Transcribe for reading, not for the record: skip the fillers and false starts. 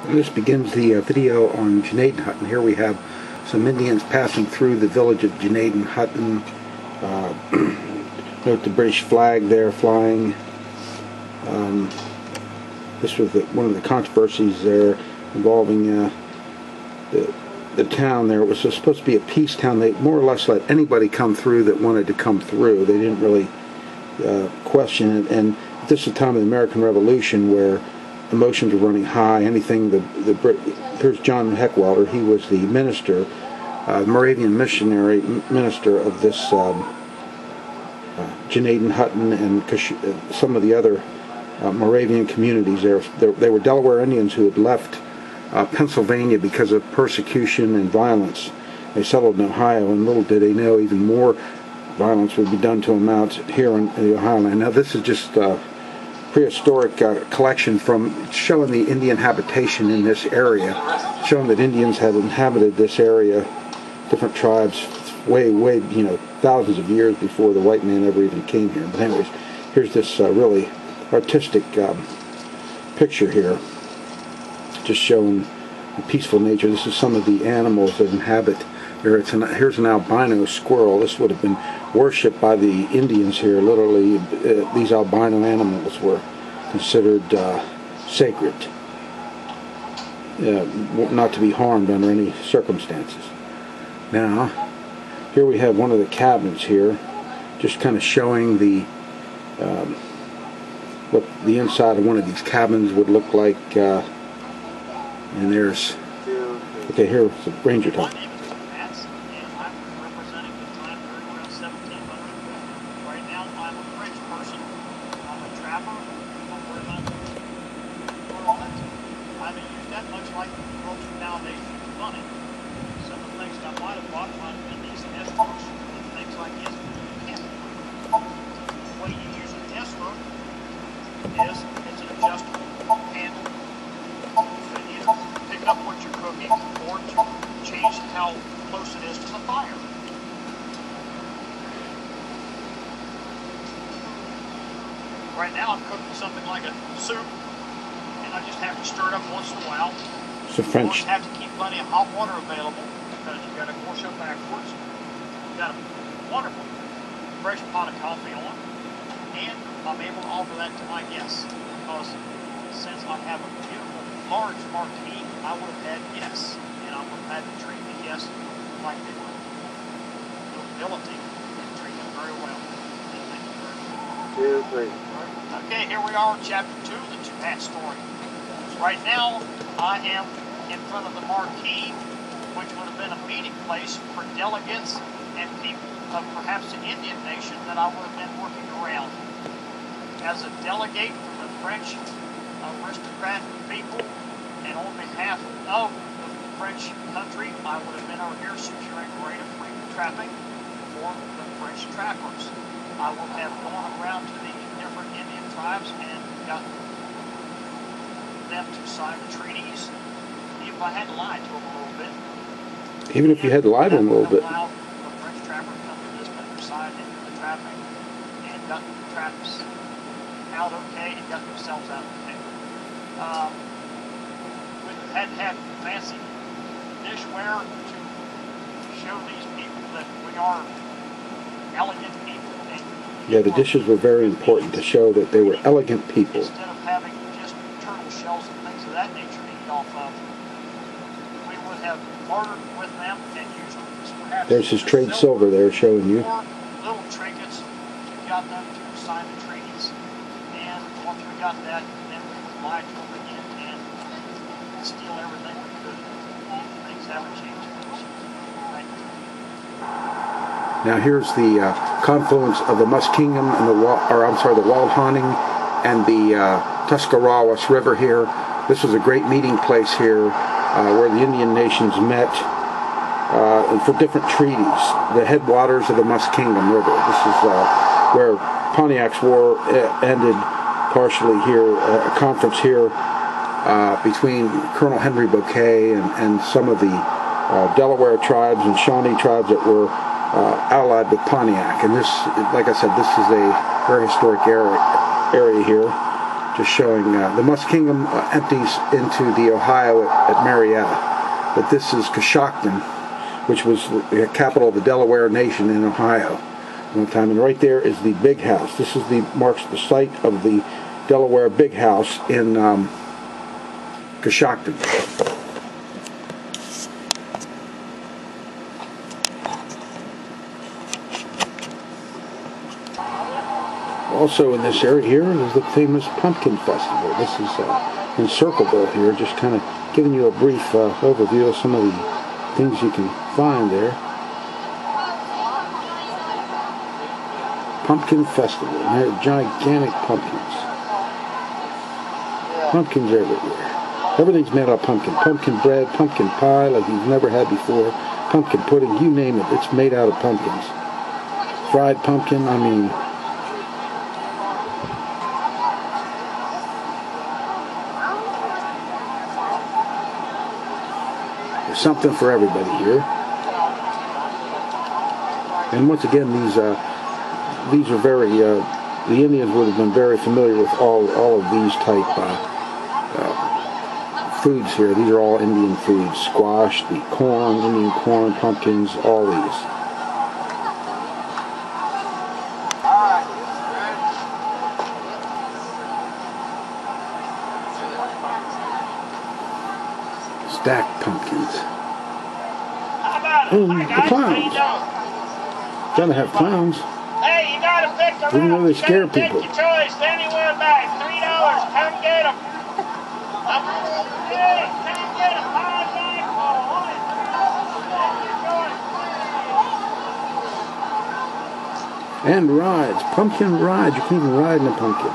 This begins the video on Gnadenhutten. Here we have some Indians passing through the village of Gnadenhutten. Note the British flag there flying. This was one of the controversies there involving the town there. It was supposed to be a peace town. They more or less let anybody come through that wanted to come through. They didn't really question it. And this is the time of the American Revolution where emotions were running high. Anything here's John Heckwalder. He was the minister, Moravian missionary minister of this Gnadenhutten and some of the other Moravian communities there. They were Delaware Indians who had left Pennsylvania because of persecution and violence. They settled in Ohio, and little did they know even more violence would be done to them out here in the Ohio land. Now this is just prehistoric collection from showing the Indian habitation in this area, showing that Indians had inhabited this area, different tribes, way, thousands of years before the white man ever even came here. But anyways, here's this really artistic picture here, just showing the peaceful nature. This is some of the animals that inhabit there. Here's an albino squirrel. This would have been worshipped by the Indians here. Literally, these albino animals were considered sacred, not to be harmed under any circumstances. Now, here we have one of the cabins here, just kind of showing the what the inside of one of these cabins would look like. And there's, okay, here's the ranger talk. It's an adjustable handle. So you can pick up what you're cooking or to change how close it is to the fire. Right now I'm cooking something like a soup, and I just have to stir it up once in a while. So French. You have to keep plenty of hot water available because you've got to course up backwards. You've got a wonderful fresh pot of coffee on. And I'm able to offer that to my guests because since I have a beautiful large marquee, I would have had guests, and I would have had to treat the guests like they were nobility and treat them very well. Thank you very much. 2, 3. Okay, here we are, chapter 2, the Two-Hat Story. Right now, I am in front of the marquee, which would have been a meeting place for delegates and people of perhaps an Indian nation that I would have been working around. As a delegate from the French aristocrat people, and on behalf of the French country, I would have been over here securing right of free trapping for the French trappers. I would have gone around to the different Indian tribes and gotten them to sign the treaties, even if I had lied to them a little bit. Even if you had lied to them a little bit. Allow the French trapper to come to this country side and do the trapping, and got the traps out okay and got themselves out okay. We had to have fancy dishware to show these people that we are elegant people. Yeah, the dishes were very important to show that they were elegant people. Instead of having just turtle shells and things of that nature to eat off of, we would have bartered with them and used perhaps. There's his trade silver there showing you. Little trinkets to got them to sign the treaties. And once we got that, then we would lie to them again and steal everything we could. Things haven't changed much. Thank you. Now here's the confluence of the Muskingum and the Waldhonning and the Tuscarawas River here. This was a great meeting place here where the Indian nations met for different treaties. The headwaters of the Muskingum River. This is where Pontiacs War ended partially here, a conference here between Colonel Henry Boquet and some of the Delaware tribes and Shawnee tribes that were allied with Pontiac. And this, like I said, this is a very historic area here. just showing the Muskingum empties into the Ohio at Marietta. But this is Coshocton, which was the capital of the Delaware Nation in Ohio one time. And right there is the big house. This is marks the site of the Delaware Big House in Coshocton. Also in this area here is the famous Pumpkin Festival. This is in Circleville here, just kind of giving you a brief overview of some of the things you can find there. Pumpkin Festival. And they're gigantic pumpkins. Pumpkins everywhere. Everything's made out of pumpkin. Pumpkin bread, pumpkin pie like you've never had before, pumpkin pudding, you name it, it's made out of pumpkins. Fried pumpkin, I mean... there's something for everybody here. And once again, these are very... the Indians would have been very familiar with all of these type foods here. These are all Indian foods. Squash, the corn, Indian corn, pumpkins, all these. Stacked pumpkins. Oh, the clowns. Gotta have clowns. Hey, you gotta pick them Even up. though they scare Take people. your choice. Anywhere back. $3. Come get them. Hey, come get them. And rides. Pumpkin rides. You can even ride in a pumpkin.